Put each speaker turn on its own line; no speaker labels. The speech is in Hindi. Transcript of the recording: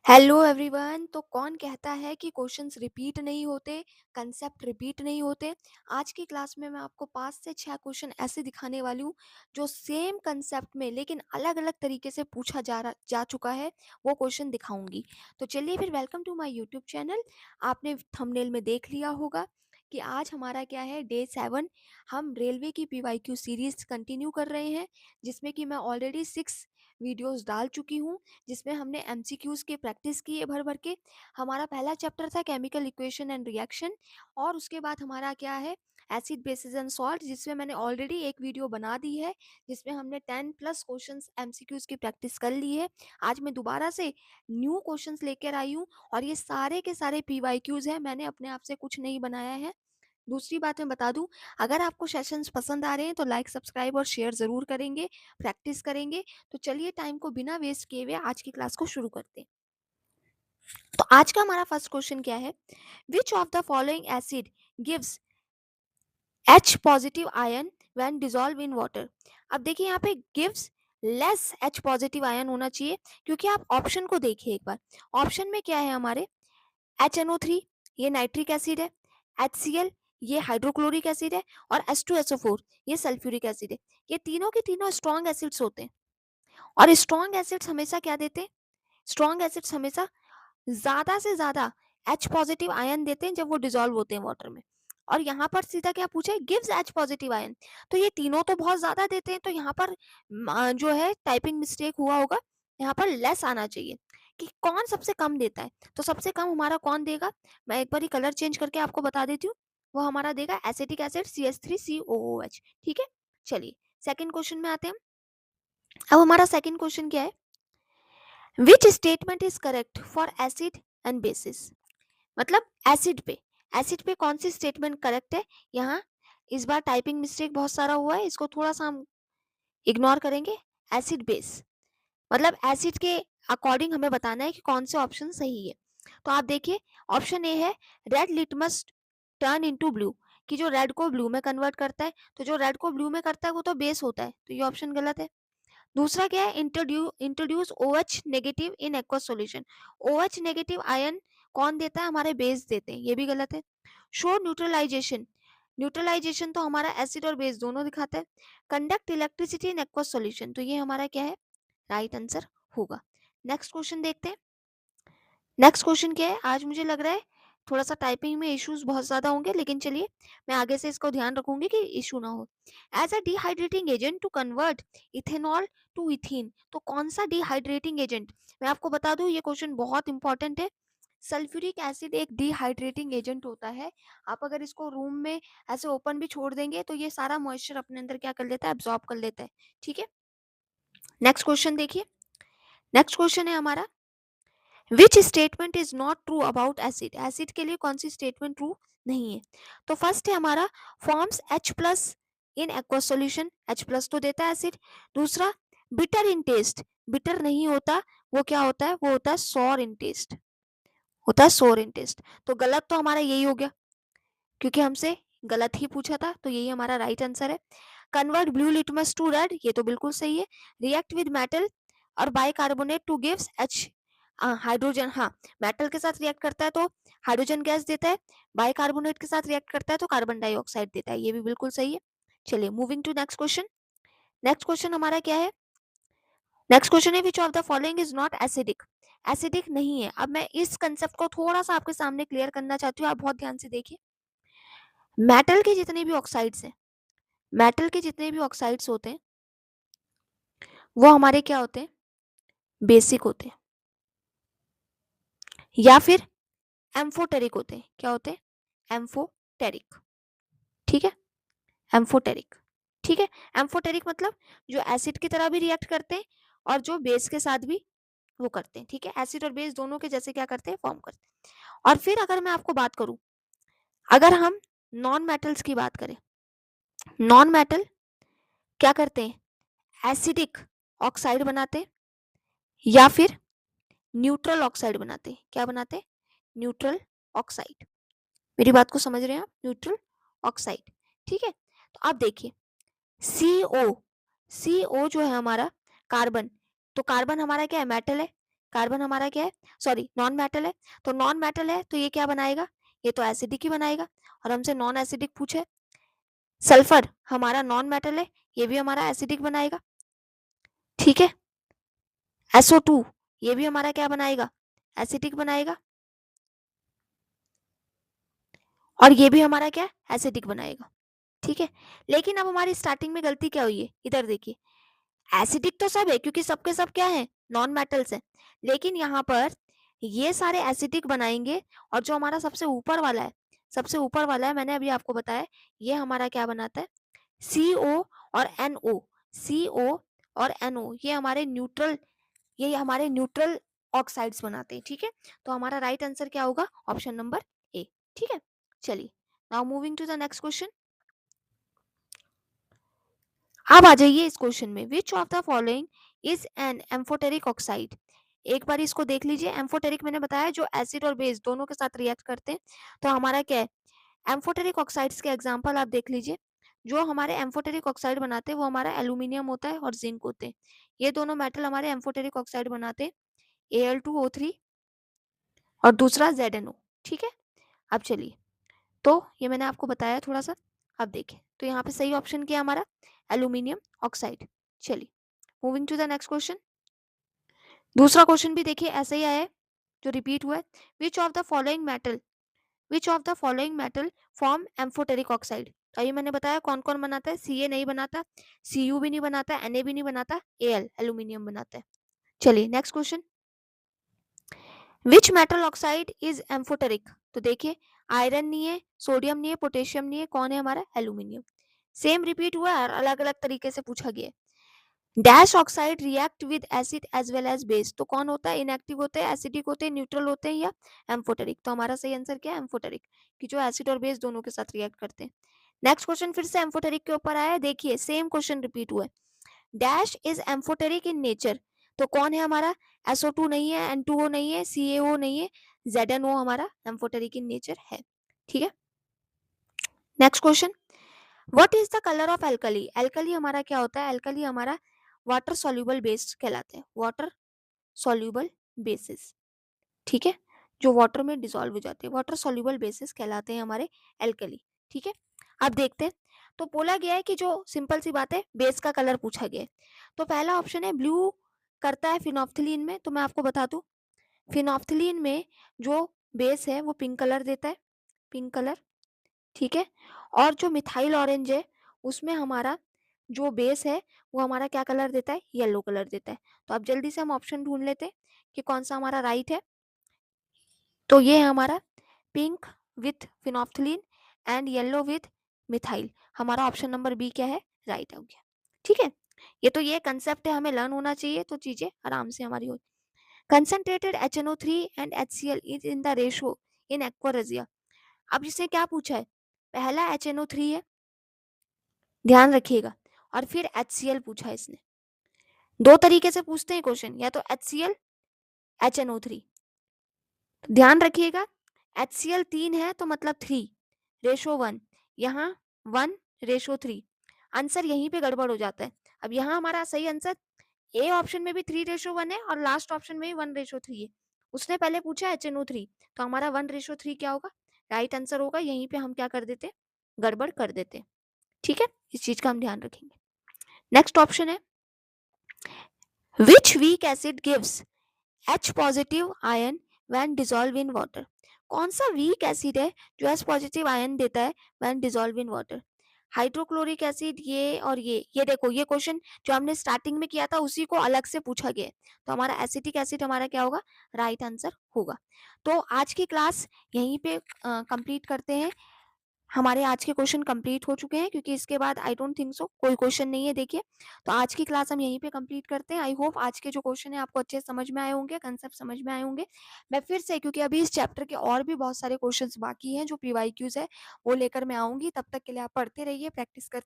Hello everyone. तो कौन कहता है कि क्वेश्चंस रिपीट नहीं होते, कंसेप्ट रिपीट नहीं होते। आज की क्लास में मैं आपको 5 से 6 क्वेश्चन ऐसे दिखाने वाली हूँ जो सेम कंसेप्ट में लेकिन अलग अलग तरीके से पूछा जा चुका है, वो क्वेश्चन दिखाऊंगी। तो चलिए फिर, welcome to my YouTube channel. आपने थंबनेल में देख लिया होगा कि आज हमारा क्या है, डे 7। हम रेलवे की पीवाईक्यू सीरीज कंटिन्यू कर रहे हैं, जिसमें कि मैं ऑलरेडी 6 वीडियोस डाल चुकी हूँ, जिसमें हमने एमसीक्यूज की प्रैक्टिस की है भर भर के। हमारा पहला चैप्टर था केमिकल इक्वेशन एंड रिएक्शन, और उसके बाद हमारा क्या है, एसिड बेसिस एंड सॉल्ट, जिसमें मैंने ऑलरेडी एक वीडियो बना दी है, जिसमें हमने 10+ क्वेश्चंस एमसीक्यूज की प्रैक्टिस कर ली है। आज मैं दोबारा से न्यू क्वेश्चंस लेकर आई हूँ, और ये सारे के सारे पीवाईक्यूज है, मैंने अपने आप से कुछ नहीं बनाया है। दूसरी बात मैं बता दूं, अगर आपको सेशंस पसंद आ रहे हैं तो लाइक, सब्सक्राइब और शेयर ज़रूर करेंगे, प्रैक्टिस करेंगे। तो चलिए, टाइम को बिना वेस्ट किए हुए आज की क्लास को शुरू करते हैं। तो आज का हमारा फर्स्ट क्वेश्चन क्या है, which of the following acid gives H positive ion when dissolve in water. अब देखिए, यहाँ पे gives less H positive ion होना चाहिए, क्योंकि आप ऑप्शन को देखिए एक बार। ऑप्शन में क्या है हमारे, HNO3 ये नाइट्रिक एसिड है, HCl ये हाइड्रोक्लोरिक एसिड है, और H2SO4 ये सल्फ्यूरिक एसिड है। ये तीनों के तीनों स्ट्रॉन्ग एसिड्स होते हैं, और स्ट्रॉन्ग एसिड्स हमेशा क्या देते हैं, स्ट्रॉन्ग एसिड्स हमेशा ज्यादा से ज्यादा H पॉजिटिव आयन देते हैं जब वो डिजोल्व होते हैं वाटर में। और यहाँ पर सीधा क्या पूछा है, गिव्स H पॉजिटिव आयन, तो ये तीनों तो बहुत ज्यादा देते हैं, तो यहाँ पर जो है टाइपिंग मिस्टेक हुआ होगा, यहाँ पर लेस आना चाहिए कि कौन सबसे कम देता है। तो सबसे कम हमारा कौन देगा, मैं एक बार ही कलर चेंज करके आपको बता देती हूँ। वो हमारा देगा एसिटिक एसिड CH3COOH। ठीक है, चलिए सेकंड क्वेश्चन में आते हैं। अब हमारा सेकंड क्वेश्चन क्या है, which statement is correct for acid and bases. मतलब एसिड पे कौन सी स्टेटमेंट करेक्ट है। यहाँ इस बार टाइपिंग मिस्टेक बहुत सारा हुआ है, इसको थोड़ा सा हम इग्नोर करेंगे। एसिड बेस मतलब एसिड के अकॉर्डिंग हमें बताना है कि कौन से ऑप्शन सही है। तो आप देखिए, ऑप्शन ए है red litmus turn into blue, कि जो रेड को ब्लू में कन्वर्ट करता है, तो जो रेड को ब्लू में करता है वो तो बेस होता है, तो ये ऑप्शन गलत है। दूसरा क्या है, introduce OH negative in aqueous solution. OH negative ion कौन देता है, हमारे बेस देते हैं, ये भी गलत है। शो न्यूट्रलाइजेशन, न्यूट्रलाइजेशन तो हमारा एसिड और बेस दोनों दिखाता है। Conduct electricity in aqueous solution, तो ये हमारा क्या है, राइट आंसर होगा। नेक्स्ट क्वेश्चन देखते हैं। नेक्स्ट क्वेश्चन क्या है, आज मुझे लग रहा है थोड़ा सा टाइपिंग में इश्यूज बहुत ज्यादा होंगे, लेकिन चलिए मैं आगे से इसको ध्यान रखूंगी कि इशू ना हो। As a dehydrating agent to convert ethanol to ethene, तो कौन सा डिहाइड्रेटिंग एजेंट, मैं आपको बता दूं ये क्वेश्चन बहुत इंपॉर्टेंट है। सल्फ्यूरिक एसिड एक डिहाइड्रेटिंग एजेंट होता है। आप अगर इसको रूम में ऐसे ओपन भी छोड़ देंगे तो ये सारा मॉइस्चर अपने अंदर क्या कर लेता है, एब्जॉर्ब कर लेता है। ठीक है, नेक्स्ट क्वेश्चन देखिए। नेक्स्ट क्वेश्चन है हमारा, which statement is not true about acid. Acid के लिए कौन सी स्टेटमेंट ट्रू नहीं है। तो फर्स्ट है हमारा, forms H+ in aqueous solution, H+ तो देता है एसिड। दूसरा, बिटर इन टेस्ट, बिटर नहीं होता, वो क्या होता है, वो होता है सॉर इन टेस्ट, होता है सोर इन टेस्ट। तो गलत तो हमारा यही हो गया, क्योंकि हमसे गलत ही पूछा था, तो यही हमारा राइट आंसर है। Convert blue litmus to red, ये तो बिल्कुल सही है। रिएक्ट विद मेटल और bicarbonate to gives H hydrogen, हाँ, मेटल के साथ रिएक्ट करता है तो हाइड्रोजन गैस देता है, बाइकार्बोनेट के साथ रिएक्ट करता है तो कार्बन डाइऑक्साइड देता है, ये भी बिल्कुल सही है। चलिए moving to next question. Next question हमारा क्या है, नेक्स्ट क्वेश्चन है which of the following is not acidic. Acidic नहीं है। अब मैं इस कंसेप्ट को थोड़ा सा आपके सामने क्लियर करना चाहती हूँ, आप बहुत ध्यान से देखिए। मेटल के जितने भी ऑक्साइड्स हैं, मेटल के जितने भी ऑक्साइड्स होते हैं, वो हमारे क्या होते हैं, बेसिक होते हैं, या फिर एम्फोटेरिक होते हैं। क्या होते हैं, एम्फोटेरिक। ठीक है, एम्फोटेरिक। ठीक है, एम्फोटेरिक मतलब जो एसिड की तरह भी रिएक्ट करते हैं और जो बेस के साथ भी वो करते हैं। ठीक है, एसिड और बेस दोनों के जैसे क्या करते हैं, फॉर्म करते हैं। और फिर अगर मैं आपको बात करूं, अगर हम नॉन मेटल्स की बात करें, नॉन मेटल क्या करते हैं, एसिडिक ऑक्साइड बनाते हैं या फिर न्यूट्रल ऑक्साइड बनाते हैं। क्या बनाते हैं, न्यूट्रल ऑक्साइड। मेरी बात को समझ रहे हैं आप, न्यूट्रल ऑक्साइड। ठीक है, तो आप देखिए, CO, CO जो है हमारा कार्बन, तो कार्बन हमारा क्या है, मेटल है। कार्बन हमारा क्या है, सॉरी नॉन मेटल है, तो नॉन मेटल है तो ये क्या बनाएगा, ये तो एसिडिक ही बनाएगा, और हमसे नॉन एसिडिक पूछे। सल्फर हमारा नॉन मेटल है, ये भी हमारा एसिडिक बनाएगा, ठीक है। SO2 ये भी हमारा क्या बनाएगा, एसिडिक बनाएगा, और ये भी हमारा क्या एसिडिक बनाएगा, ठीक है। लेकिन अब हमारी स्टार्टिंग में गलती क्या हुई है, इधर देखिए, एसिडिक तो सब है क्योंकि सबके सब क्या है, नॉन मेटल्स है, लेकिन यहाँ पर ये सारे एसिडिक बनाएंगे, और जो हमारा सबसे ऊपर वाला है, सबसे ऊपर वाला है, मैंने अभी आपको बताया, ये हमारा क्या बनाता है, CO और NO, CO और NO ये हमारे न्यूट्रल, ये हमारे न्यूट्रल ऑक्साइड्स बनाते हैं, ठीक है। तो हमारा राइट आंसर क्या होगा, ऑप्शन नंबर ए, ठीक है। चलिए, now moving to the next question. अब आ जाइए इस क्वेश्चन में, which of the following is an amphoteric oxide. एक बार इसको देख लीजिए, एम्फोटेरिक मैंने बताया जो एसिड और बेस दोनों के साथ रिएक्ट करते हैं, तो हमारा क्या है, एम्फोटेरिक ऑक्साइड्स के एग्जांपल आप देख लीजिए, जो हमारे एम्फोटेरिक ऑक्साइड बनाते हैं वो हमारा एल्यूमिनियम होता है और जिंक होते हैं, ये दोनों मेटल हमारे एम्फोटेरिक ऑक्साइड बनाते हैं, Al2O3 और दूसरा ZnO, ठीक है। अब चलिए, तो ये मैंने आपको बताया थोड़ा सा, अब देखिए, तो यहाँ पे सही ऑप्शन क्या है हमारा, एल्यूमिनियम ऑक्साइड। चलिए, moving to the next question. दूसरा क्वेश्चन भी देखिए ऐसा ही आया है, जो रिपीट हुआ है, which of the following metal, which of the following metal form amphoteric oxide. तो ये मैंने बताया कौन कौन बनाता है, Ca नहीं बनाता, Cu भी नहीं बनाता, Na भी नहीं बनाता, Al एल्यूमिनियम बनाता है। चलिए next question, which metal oxide is amphoteric. तो देखिए, आयरन नहीं है, सोडियम नहीं है, पोटेशियम नहीं है, कौन है हमारा, एल्यूमिनियम। सेम रिपीट हुआ है और अलग अलग तरीके से पूछा गया है। Dash oxide react with acid as well as base, तो कौन होता है, इनएक्टिव होते हैं, एसिडिक होते हैं, न्यूट्रल होते हैं, या एम्फोटेरिक। तो हमारा सही आंसर क्या है, एम्फोटेरिक, कि जो एसिड और बेस दोनों के साथ रिएक्ट करते हैं। नेक्स्ट क्वेश्चन फिर से एम्फोटेरिक के ऊपर आया है, देखिए सेम क्वेश्चन रिपीट हुआ है, dash is amphoteric in nature, तो कौन है हमारा, SO2 नहीं है, N2O नहीं है, CaO नहीं है, ZnO हमारा एम्फोटेरिक इन नेचर है, ठीक है। Next question, what is the colour of alkali. Alkali हमारा क्या होता है, एल्कली हमारा वाटर सॉल्युबल बेस कहलाते हैं, वाटर सॉल्युबल बेसिस, ठीक है, जो वाटर में डिसॉल्व हो जाते हैं, वाटर सॉल्युबल बेसिस कहलाते हैं हमारे एल्कली, ठीक है। अब देखते हैं, तो बोला गया है कि जो सिंपल सी बात है, बेस का कलर पूछा गया है, तो पहला ऑप्शन है ब्लू करता है फिनोफ्थलीन में, तो मैं आपको बता दूं, फिनोफ्थलीन में जो बेस है वो पिंक कलर देता है, पिंक कलर, ठीक है। और जो मिथाइल ऑरेंज है उसमें हमारा जो बेस है वो हमारा क्या कलर देता है, येलो कलर देता है। तो अब जल्दी से हम ऑप्शन ढूंढ लेते हैं कि कौन सा हमारा राइट है, तो ये है हमारा pink with phenolphthalein and yellow with methyl, हमारा ऑप्शन नंबर बी क्या है, राइट हो गया, ठीक है। ये तो ये कंसेप्ट है, हमें लर्न होना चाहिए तो चीजें आराम से हमारी हो। Concentrated HNO3 and HCl is in the ratio in aqua regia. अब इससे क्या पूछा है, पहला HNO3 है, ध्यान रखिएगा, और फिर HCl पूछा है इसने, दो तरीके से पूछते हैं क्वेश्चन, या तो HCl HNO3, ध्यान रखिएगा, HCl 3 है तो मतलब 3:1, यहाँ 1:3, आंसर यहीं पे गड़बड़ हो जाता है। अब यहाँ हमारा सही आंसर ए ऑप्शन में भी 3:1 है और लास्ट ऑप्शन में भी 1:3 है, उसने पहले पूछा HNO3, तो हमारा 1:3 क्या होगा, राइट आंसर होगा, यहीं पे हम क्या कर देते, गड़बड़ कर देते, ठीक है, इस चीज का हम ध्यान रखेंगे। नेक्स्ट ऑप्शन है, विच weak acid gives H positive ion when dissolve in water. कौन सा वीक एसिड है जो H पॉजिटिव आयन देता है when dissolve in water, hydrochloric acid, ये और ये देखो, ये क्वेश्चन जो हमने स्टार्टिंग में किया था उसी को अलग से पूछा गया है, तो हमारा एसिटिक एसिड हमारा क्या होगा, राइट आंसर होगा। तो आज की क्लास यहीं पे कंप्लीट करते हैं, हमारे आज के क्वेश्चन कंप्लीट हो चुके हैं, क्योंकि इसके बाद आई डोंट थिंक सो कोई क्वेश्चन नहीं है, देखिए, तो आज की क्लास हम यहीं पे कंप्लीट करते हैं। आई होप आज के जो क्वेश्चन है आपको अच्छे समझ में आए होंगे, कंसेप्ट समझ में आए होंगे। मैं फिर से, क्योंकि अभी इस चैप्टर के और भी बहुत सारे क्वेश्चंस बाकी हैं जो PYQs है, वो लेकर मैं आऊंगी, तब तक के लिए आप पढ़ते रहिए, प्रैक्टिस कर